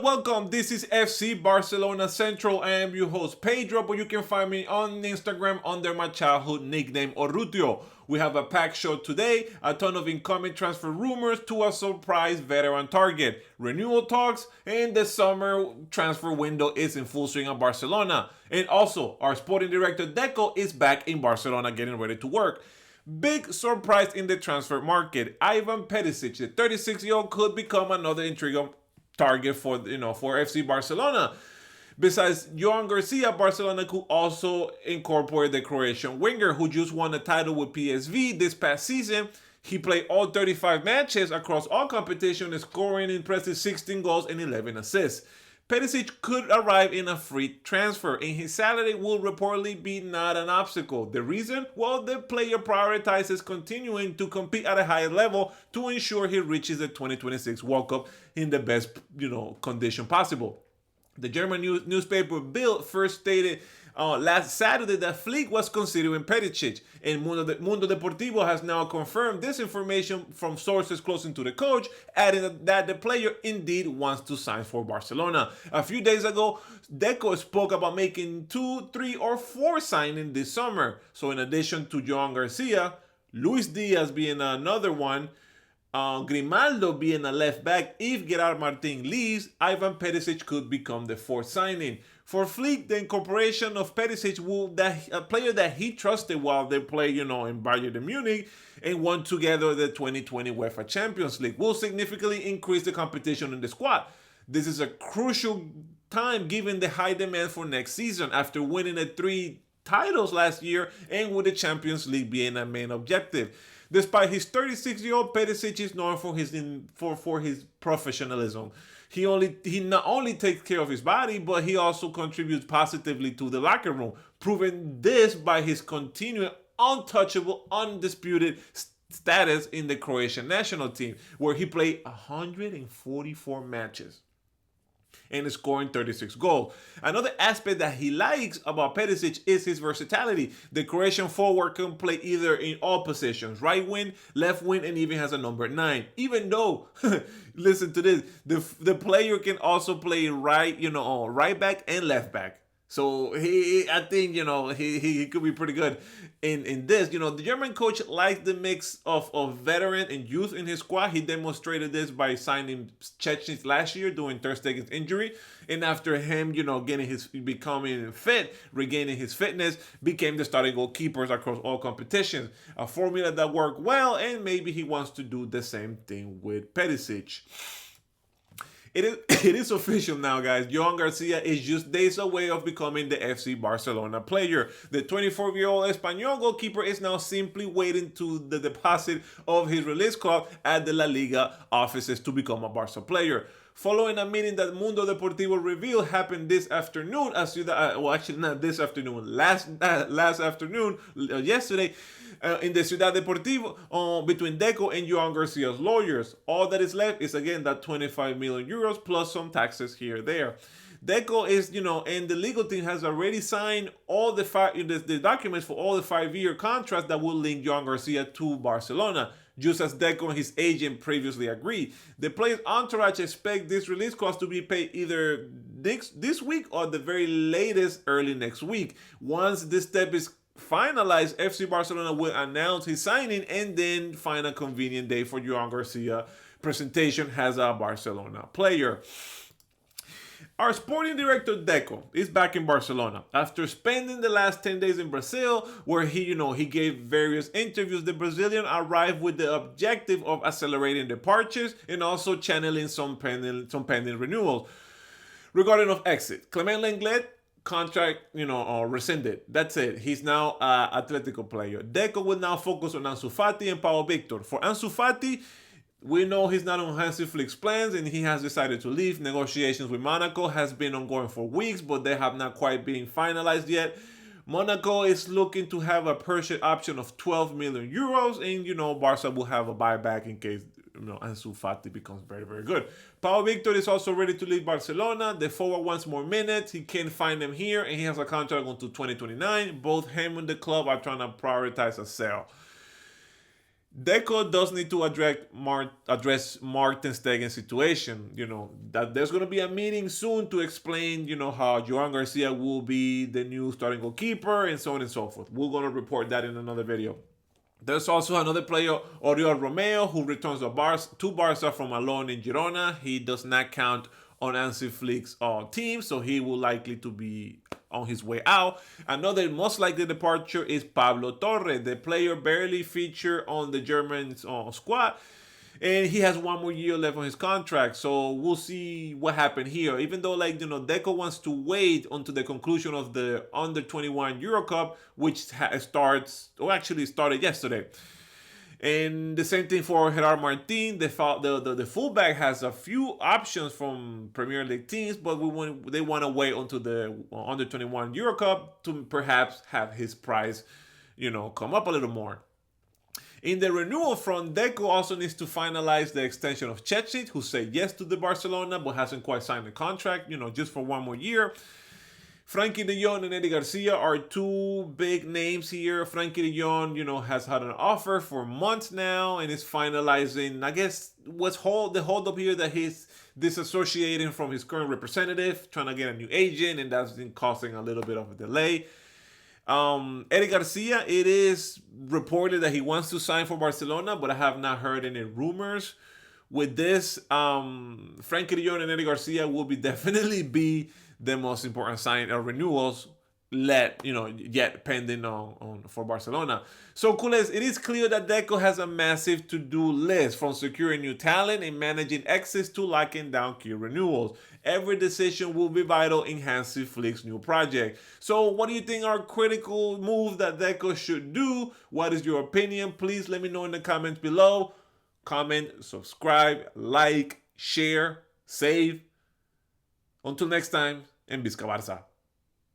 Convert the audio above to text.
Welcome. This is FC Barcelona Central. I am your host, Pedro, but you can find me on Instagram under my childhood nickname, Orrutio. We have a packed show today, a ton of incoming transfer rumors to a surprise veteran target, renewal talks, and the summer transfer window is in full swing at Barcelona. And also, our sporting director, Deco, is back in Barcelona getting ready to work. Big surprise in the transfer market. Ivan Perisic, the 36-year-old, could become another intriguing target for FC Barcelona. Besides Johan Garcia, Barcelona could also incorporate the Croatian winger who just won a title with PSV this past season. He played all 35 matches across all competitions, scoring an impressive 16 goals and 11 assists. Perisic could arrive in a free transfer, and his salary will reportedly be not an obstacle. The reason? Well, the player prioritizes continuing to compete at a high level to ensure he reaches the 2026 World Cup in the best, condition possible. The German newspaper Bild first stated last Saturday that Flick was considering Perisic, and Mundo Deportivo has now confirmed this information from sources close to the coach, adding that the player indeed wants to sign for Barcelona. A few days ago, Deco spoke about making 2, 3, or 4 signings this summer. So in addition to Johan Garcia, Luis Diaz being another one, Grimaldo being a left back, if Gerard Martin leaves, Ivan Perisic could become the 4th signing. For Flick, the incorporation of Perisic a player that he trusted while they play, in Bayern Munich and won together the 2020 UEFA Champions League, will significantly increase the competition in the squad. This is a crucial time given the high demand for next season after winning the 3 titles last year and with the Champions League being a main objective. Despite his 36-year-old, Perisic is known for his professionalism. He not only takes care of his body, but he also contributes positively to the locker room, proving this by his continued untouchable, undisputed status in the Croatian national team, where he played 144 matches and is scoring 36 goals. Another aspect that he likes about Perisic is his versatility. The Croatian forward can play either in all positions, right wing, left wing, and even has a number 9. Even though, listen to this, the player can also play right back and left back. So I think he could be pretty good in this. The German coach likes the mix of veteran and youth in his squad. He demonstrated this by signing Szczęsny last year during Ter Stegen's injury, and after him, becoming fit, regaining his fitness, became the starting goalkeepers across all competitions. A formula that worked well, and maybe he wants to do the same thing with Perisic. It is official now, guys. Johan Garcia is just days away of becoming the FC Barcelona player. The 24-year-old Espanyol goalkeeper is now simply waiting to the deposit of his release clause at the La Liga offices to become a Barca player. Following a meeting that Mundo Deportivo revealed happened this afternoon, not this afternoon, last afternoon, yesterday, in the Ciudad Deportivo, between Deco and Johan Garcia's lawyers. All that is left is, again, that 25 million euros plus some taxes here and there. Deco is, and the legal team has already signed all the documents for all the 5-year contracts that will link Johan Garcia to Barcelona, just as Deco and his agent previously agreed. The player's entourage expect this release cost to be paid either this week or the very latest early next week. Once this step is finalized, FC Barcelona will announce his signing and then find a convenient day for Johan Garcia presentation as a Barcelona player. Our sporting director Deco is back in Barcelona after spending the last 10 days in Brazil, where he gave various interviews. The Brazilian arrived with the objective of accelerating departures and also channeling some pending renewals. Regarding of exit, Clement Lenglet contract, rescinded. That's it. He's now an Atletico player. Deco will now focus on Ansu Fati and Pau Victor. For Ansu Fati, we know he's not on Hansi Flick's plans and he has decided to leave. Negotiations with Monaco has been ongoing for weeks, but they have not quite been finalized yet. Monaco is looking to have a purchase option of 12 million euros, and Barca will have a buyback in case Ansu Fati becomes very, very good. Pau Victor is also ready to leave Barcelona. The forward wants more minutes. He can't find them here, and he has a contract until 2029. Both him and the club are trying to prioritize a sale. Deco does need to address Martin Stegen's situation. That there's going to be a meeting soon to explain, how Joan Garcia will be the new starting goalkeeper and so on and so forth. We're going to report that in another video. There's also another player, Oriol Romeo, who returns to Barca from a loan in Girona. He does not count on Hansi Flick's team, so he will likely to be on his way out. Another most likely departure is Pablo Torre, the player barely featured on the German squad. And he has one more year left on his contract, so we'll see what happened here. Even though, Deco wants to wait until the conclusion of the Under 21 Euro Cup, which started yesterday. And the same thing for Gerard Martin. The fullback has a few options from Premier League teams, but they want to wait until the Under 21 Euro Cup to perhaps have his price, come up a little more. In the renewal front, Deco also needs to finalize the extension of Cechit, who said yes to the Barcelona but hasn't quite signed the contract, just for one more year. Frankie de Jong and Eddie Garcia are two big names here. Frankie de Jong, has had an offer for months now and is finalizing, I guess, the hold up here that he's disassociating from his current representative, trying to get a new agent, and that's been causing a little bit of a delay. Eddie Garcia, it is reported that he wants to sign for Barcelona, but I have not heard any rumors. With this, Frankie de Jong and Eddie Garcia will definitely be the most important sign or renewals yet pending on for Barcelona. So, culés, it is clear that Deco has a massive to-do list, from securing new talent and managing exits to locking down key renewals. Every decision will be vital in Hansi Flick's new project. So, what do you think are critical moves that Deco should do? What is your opinion? Please let me know in the comments below. Comment, subscribe, like, share, save. Until next time, en Visca Barça.